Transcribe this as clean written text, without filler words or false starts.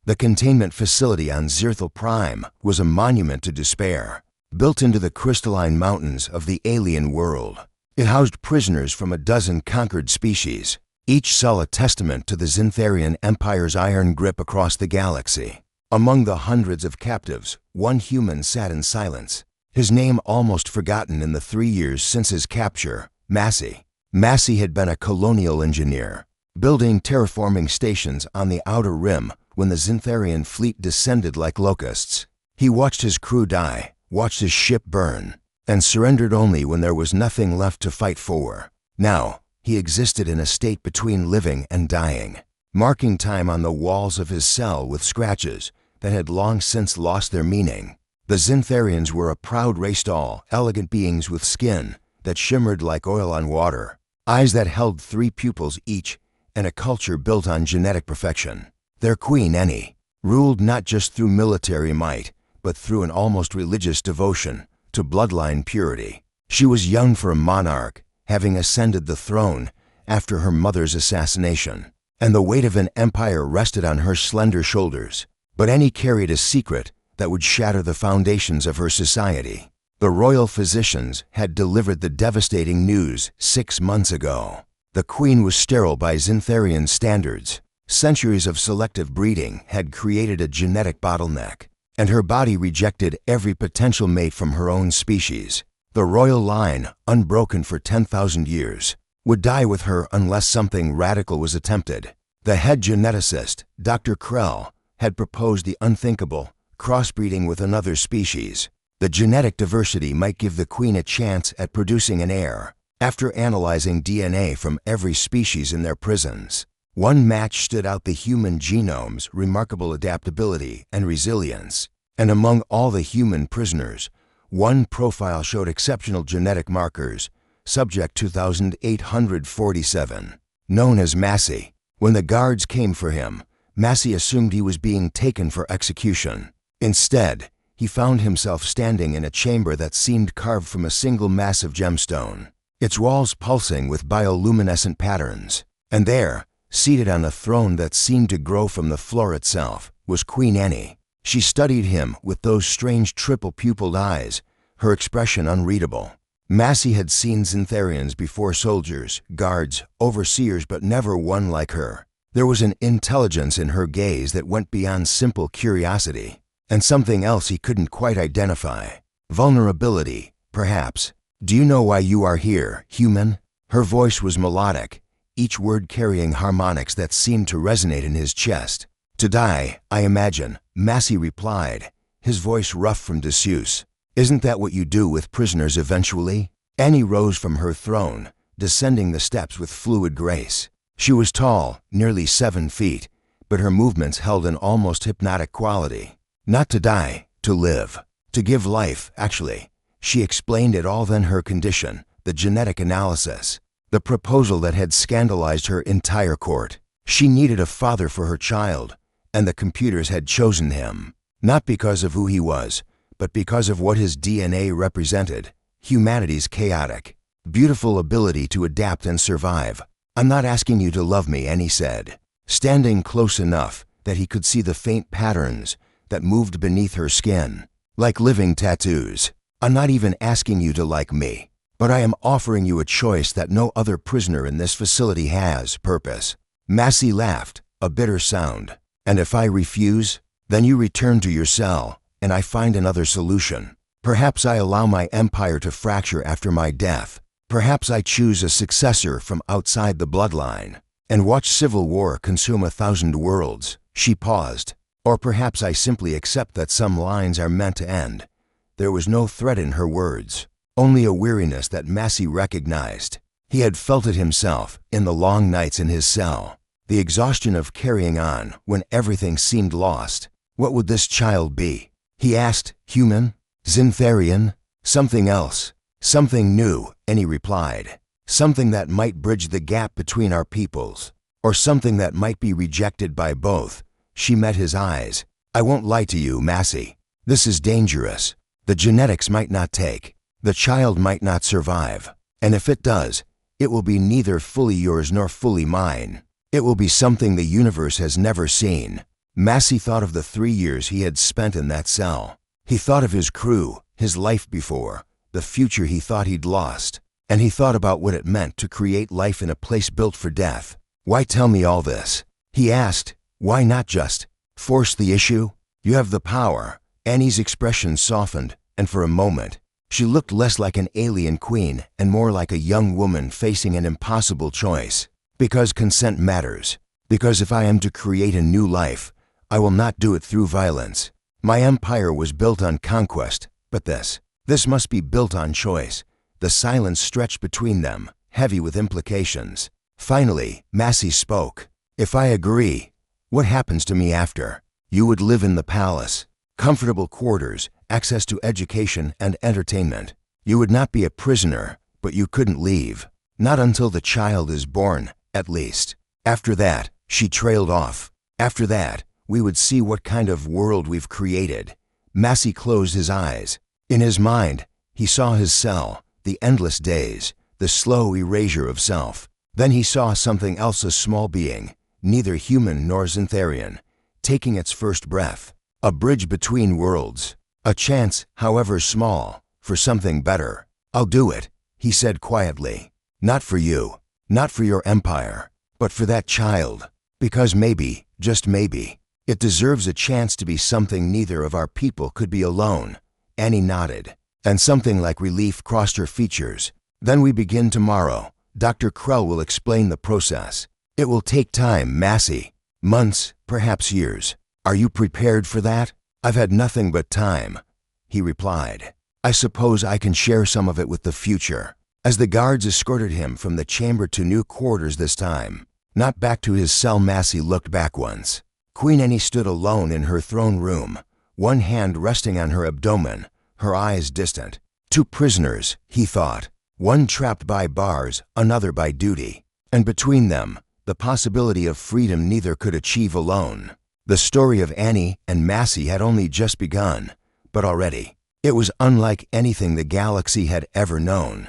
The containment facility on Zirthal Prime was a monument to despair, built into the crystalline mountains of the alien world. It housed prisoners from a dozen conquered species, each cell a testament to the Zintharian Empire's iron grip across the galaxy. Among the hundreds of captives, one human sat in silence, his name almost forgotten in the 3 years since his capture, Massey. Massey had been a colonial engineer, building terraforming stations on the outer rim when the Zintharian fleet descended like locusts. He watched his crew die, watched his ship burn, and surrendered only when there was nothing left to fight for. Now, he existed in a state between living and dying, marking time on the walls of his cell with scratches that had long since lost their meaning. The Zintharians were a proud race-doll, elegant beings with skin that shimmered like oil on water, eyes that held 3 pupils each, and a culture built on genetic perfection. Their queen, Eni, ruled not just through military might, but through an almost religious devotion to bloodline purity. She was young for a monarch, having ascended the throne after her mother's assassination, and the weight of an empire rested on her slender shoulders. But Eni carried a secret that would shatter the foundations of her society. The royal physicians had delivered the devastating news 6 months ago. The queen was sterile by Zintharian standards. Centuries of selective breeding had created a genetic bottleneck, and her body rejected every potential mate from her own species. The royal line, unbroken for 10,000 years, would die with her unless something radical was attempted. The head geneticist, Dr. Krell, had proposed the unthinkable, crossbreeding with another species. The genetic diversity might give the queen a chance at producing an heir. After analyzing DNA from every species in their prisons, one match stood out: the human genome's remarkable adaptability and resilience. And among all the human prisoners, one profile showed exceptional genetic markers, subject 2847, known as Massey. When the guards came for him, Massey assumed he was being taken for execution. Instead, he found himself standing in a chamber that seemed carved from a single massive gemstone, its walls pulsing with bioluminescent patterns. And there, seated on a throne that seemed to grow from the floor itself, was Queen Eni. She studied him with those strange triple-pupiled eyes, her expression unreadable. Massey had seen Zintharians before: soldiers, guards, overseers, but never one like her. There was an intelligence in her gaze that went beyond simple curiosity, and something else he couldn't quite identify. Vulnerability, perhaps. "Do you know why you are here, human?" Her voice was melodic, each word carrying harmonics that seemed to resonate in his chest. "To die, I imagine," Massey replied, his voice rough from disuse. "Isn't that what you do with prisoners eventually?" Eni rose from her throne, descending the steps with fluid grace. She was tall, nearly 7 feet, but her movements held an almost hypnotic quality. "Not to die, to live. To give life, actually." She explained it all: then her condition, the genetic analysis, the proposal that had scandalized her entire court. She needed a father for her child, and the computers had chosen him, not because of who he was, but because of what his DNA represented: humanity's chaotic, beautiful ability to adapt and survive. "I'm not asking you to love me," Eni said, standing close enough that he could see the faint patterns that moved beneath her skin, like living tattoos. "I'm not even asking you to like me, but I am offering you a choice that no other prisoner in this facility has: purpose." Massey laughed, a bitter sound. "And if I refuse, then you return to your cell, and I find another solution. Perhaps I allow my empire to fracture after my death. Perhaps I choose a successor from outside the bloodline, and watch civil war consume 1,000 worlds." She paused. "Or perhaps I simply accept that some lines are meant to end." There was no threat in her words, only a weariness that Massey recognized. He had felt it himself in the long nights in his cell, the exhaustion of carrying on when everything seemed lost. What would this child be? He asked. "Human? Zintharian? Something else? Something new," Eni replied. "Something that might bridge the gap between our peoples, or something that might be rejected by both." She met his eyes. "I won't lie to you, Massey. This is dangerous. The genetics might not take. The child might not survive. And if it does, it will be neither fully yours nor fully mine. It will be something the universe has never seen." Massey thought of the 3 years he had spent in that cell. He thought of his crew, his life before, the future he thought he'd lost, and he thought about what it meant to create life in a place built for death. "Why tell me all this?" he asked. "Why not just force the issue? You have the power." Annie's expression softened, and for a moment, she looked less like an alien queen and more like a young woman facing an impossible choice. "Because consent matters. Because if I am to create a new life, I will not do it through violence. My empire was built on conquest, but this must be built on choice." The silence stretched between them, heavy with implications. Finally, Massey spoke. "If I agree, what happens to me after?" "You would live in the palace. Comfortable quarters, access to education and entertainment. You would not be a prisoner, but you couldn't leave. Not until the child is born, at least. After that," she trailed off, "after that, we would see what kind of world we've created." Massey closed his eyes. In his mind, he saw his cell, the endless days, the slow erasure of self. Then he saw something else, a small being, neither human nor Xantharian, taking its first breath. A bridge between worlds. A chance, however small, for something better. "I'll do it," he said quietly. "Not for you, not for your empire, but for that child. Because maybe, just maybe, it deserves a chance to be something neither of our people could be alone." Annie nodded, and something like relief crossed her features. "Then we begin tomorrow. Dr. Krell will explain the process. It will take time, Massey. Months, perhaps years. Are you prepared for that?" "I've had nothing but time," he replied. "I suppose I can share some of it with the future." As the guards escorted him from the chamber to new quarters this time, not back to his cell, Massey looked back once. Queen Annie stood alone in her throne room, one hand resting on her abdomen, her eyes distant. Two prisoners, he thought, one trapped by bars, another by duty, and between them, the possibility of freedom neither could achieve alone. The story of Annie and Massey had only just begun, but already, it was unlike anything the galaxy had ever known.